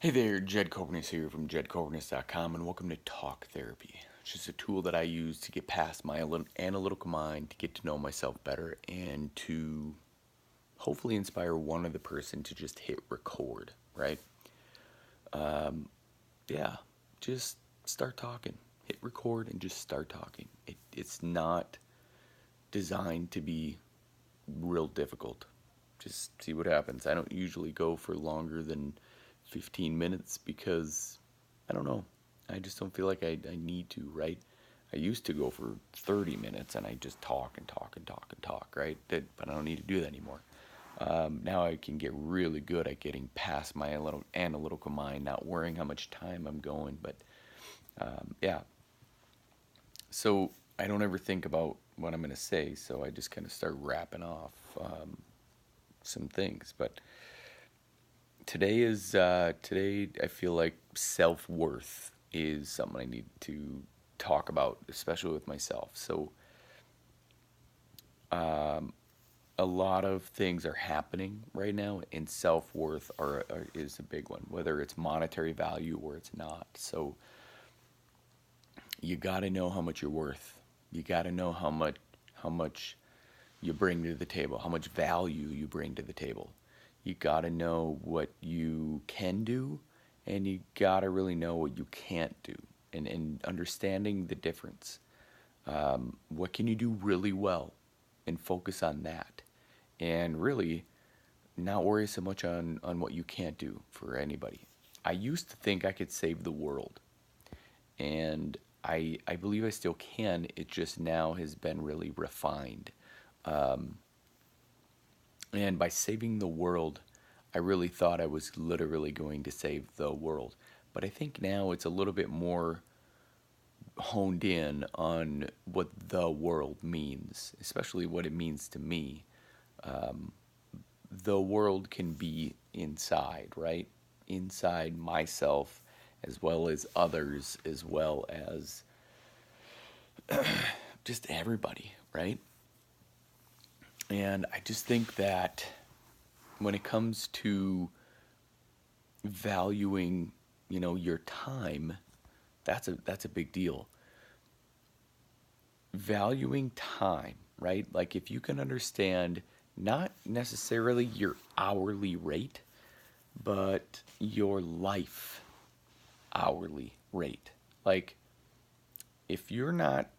Hey there, Jed Copernicus here from jedcopernicus.com, and welcome to Talk Therapy. It's just a tool that I use to get past my analytical mind, to get to know myself better, and to hopefully inspire one other person to just hit record, right? Yeah, just start talking. Hit record and just start talking. It's not designed to be real difficult. Just see what happens. I don't usually go for longer than 15 minutes because I don't know. I just don't feel like I need to, right? I used to go for 30 minutes and I just talk and talk and talk and talk, right? But I don't need to do that anymore. Now I can get really good at getting past my little analytical mind, not worrying how much time I'm going. But yeah, so I don't ever think about what I'm going to say, so I just kind of start rapping off some things. But today I feel like self-worth is something I need to talk about, especially with myself. So a lot of things are happening right now, and self-worth is a big one, whether it's monetary value or it's not. So you got to know how much you're worth. You got to know how much you bring to the table, how much value you bring to the table. You got to know what you can do, and you got to really know what you can't do, and understanding the difference. What can you do really well, and focus on that, and really not worry so much on what you can't do for anybody. I used to think I could save the world, and I believe I still can. It just now has been really refined. And by saving the world, I really thought I was literally going to save the world. But I think now it's a little bit more honed in on what the world means, especially what it means to me. The world can be inside, right? Inside myself, as well as others, as well as just everybody, right? And I just think that when it comes to valuing, your time, that's a big deal. Valuing time, right? Like if you can understand not necessarily your hourly rate, but your life hourly rate. Like if you're not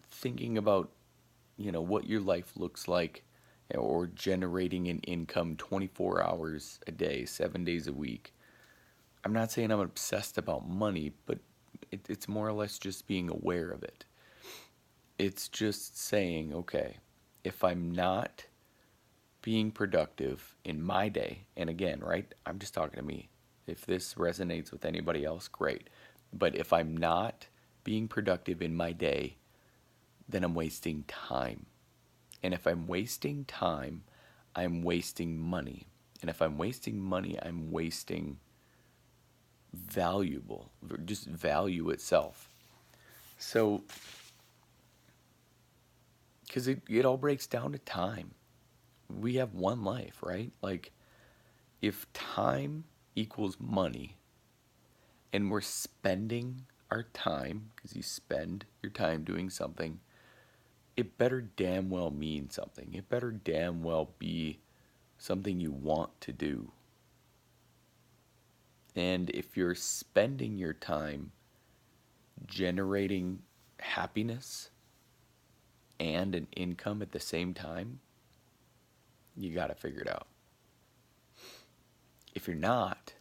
thinking about, what your life looks like or generating an income 24 hours a day, 7 days a week. I'm not saying I'm obsessed about money, but it's more or less just being aware of it. It's just saying, okay, if I'm not being productive in my day, and again, right, I'm just talking to me. If this resonates with anybody else, great. But if I'm not being productive in my day, then I'm wasting time. And if I'm wasting time, I'm wasting money. And if I'm wasting money, I'm wasting just value itself. So, because it all breaks down to time. We have one life, right? Like, if time equals money and we're spending our time, because you spend your time doing something, it better damn well mean something. It better damn well be something you want to do. And if you're spending your time generating happiness and an income at the same time, you got to figure it out. If you're not,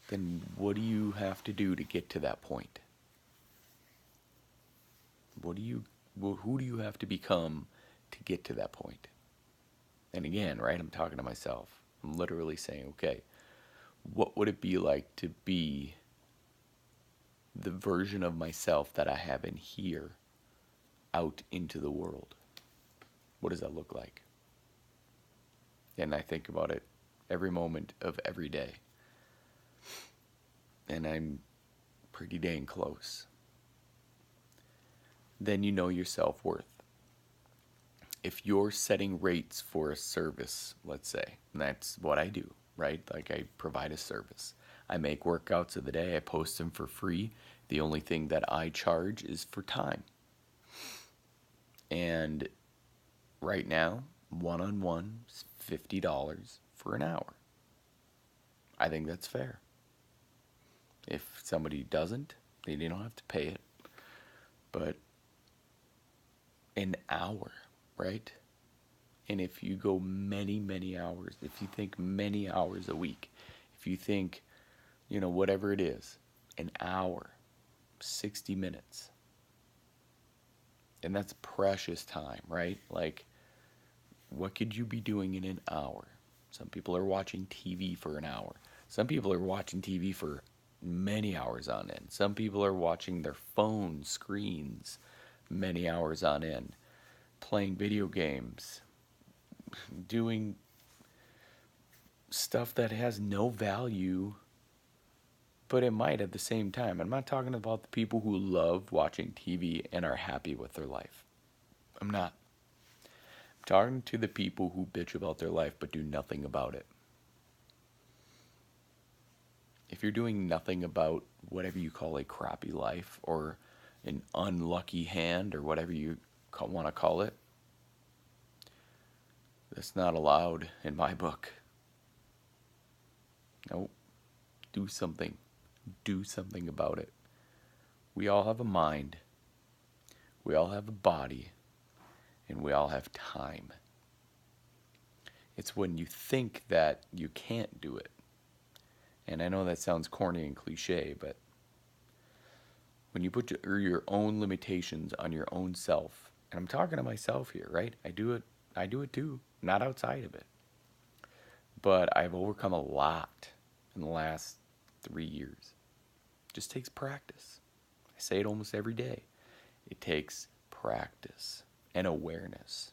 then what do you have to do to get to that point? Who do you have to become to get to that point? And again, right, I'm talking to myself. I'm literally saying, okay, what would it be like to be the version of myself that I have in here out into the world? What does that look like? And I think about it every moment of every day. And I'm pretty dang close. Then you know your self-worth. If you're setting rates for a service, let's say, and that's what I do, right? Like I provide a service. I make workouts of the day, I post them for free. The only thing that I charge is for time. And right now, one on one is $50 for an hour. I think that's fair. If somebody doesn't, they don't have to pay it. But an hour, right? And if you go many, many hours, if you think many hours a week, if you think, whatever it is, an hour, 60 minutes, and that's precious time, right? Like, what could you be doing in an hour? Some people are watching TV for an hour. Some people are watching TV for many hours on end. Some people are watching their phone screens many hours on end, playing video games, doing stuff that has no value, but it might at the same time. I'm not talking about the people who love watching TV and are happy with their life. I'm not. I'm talking to the people who bitch about their life but do nothing about it. If you're doing nothing about whatever you call a crappy life or an unlucky hand or whatever you want to call it, that's not allowed in my book. Nope. Do something. Do something about it. We all have a mind. We all have a body. And we all have time. It's when you think that you can't do it. And I know that sounds corny and cliche, but when you put your own limitations on your own self, and I'm talking to myself here, right? I do it too, not outside of it. But I've overcome a lot in the last 3 years. It just takes practice. I say it almost every day. It takes practice and awareness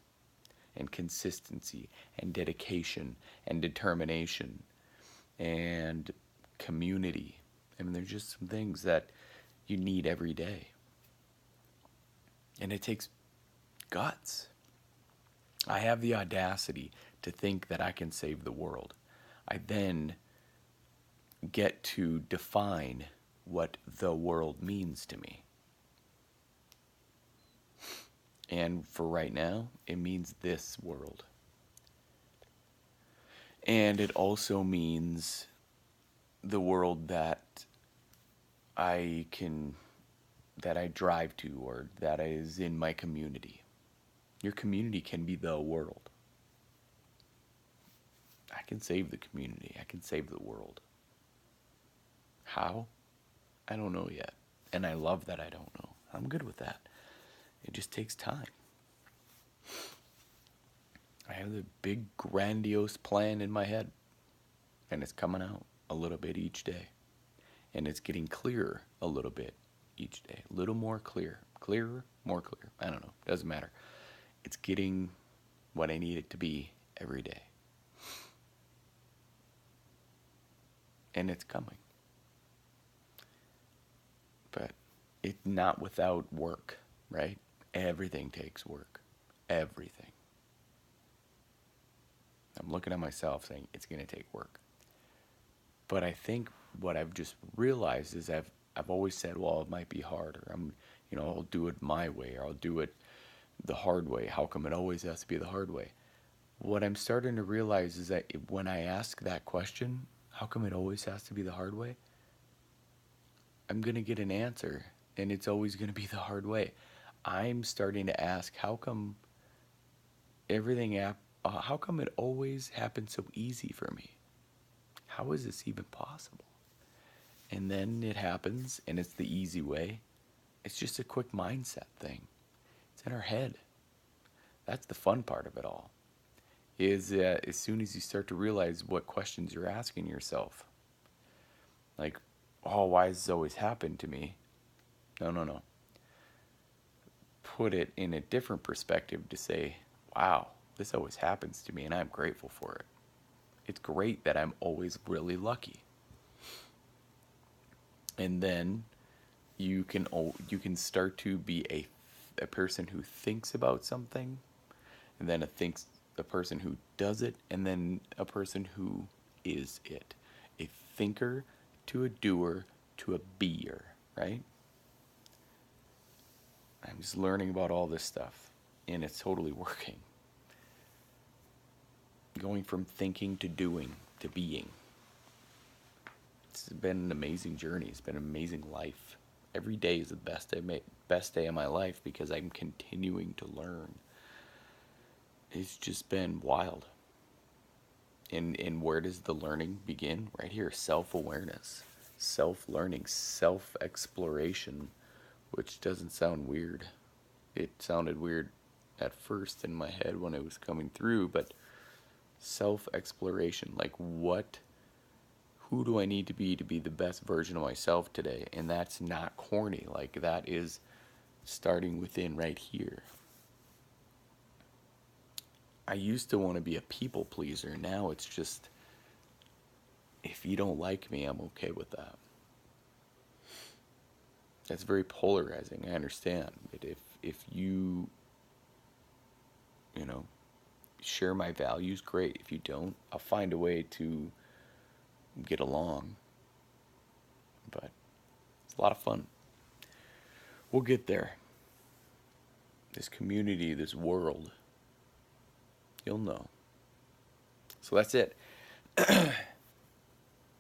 and consistency and dedication and determination and community. I mean, there's just some things that you need every day. And it takes guts. I have the audacity to think that I can save the world. I then get to define what the world means to me. And for right now, it means this world. And it also means the world that I drive to or that is in my community. Your community can be the world. I can save the community. I can save the world. How? I don't know yet. And I love that I don't know. I'm good with that. It just takes time. I have the big grandiose plan in my head. And it's coming out a little bit each day. And it's getting clearer a little bit each day. A little more clear. Clearer, more clear. I don't know. Doesn't matter. It's getting what I need it to be every day. And it's coming. But it's not without work, right? Everything takes work. Everything. I'm looking at myself saying it's going to take work. But I think what I've just realized is I've always said, well, it might be hard, or I'll do it my way, or I'll do it the hard way. How come it always has to be the hard way? What I'm starting to realize is that when I ask that question, how come it always has to be the hard way? I'm going to get an answer, and it's always going to be the hard way. I'm starting to ask, how come how come it always happens so easy for me? How is this even possible? And then it happens, and it's the easy way. It's just a quick mindset thing. It's in our head. That's the fun part of it all. Is as soon as you start to realize what questions you're asking yourself. Like, oh, why has this always happened to me? No. Put it in a different perspective to say, wow, this always happens to me, and I'm grateful for it. It's great that I'm always really lucky. And then you can start to be a person who thinks about something, and then a person who does it, and then a person who is it. A thinker to a doer to a beer, right? I'm just learning about all this stuff, and it's totally working. Going from thinking to doing to being. It's been an amazing journey. It's been an amazing life. Every day is the best day of my life because I'm continuing to learn. It's just been wild. And where does the learning begin? Right here, self-awareness, self-learning, self-exploration, which doesn't sound weird. It sounded weird at first in my head when it was coming through, but self-exploration, like who do I need to be the best version of myself today? And that's not corny. Like, that is starting within right here. I used to want to be a people pleaser. Now it's just, if you don't like me, I'm okay with that. That's very polarizing. I understand. But if you know, share my values, great. If you don't, I'll find a way to get along. But it's a lot of fun. We'll get there. This community, this world, you'll know. So that's it.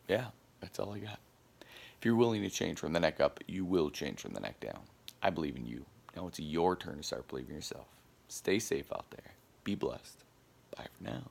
Yeah, that's all I got. If you're willing to change from the neck up, you will change from the neck down. I believe in you. Now it's your turn to start believing in yourself. Stay safe out there. Be blessed. Bye for now.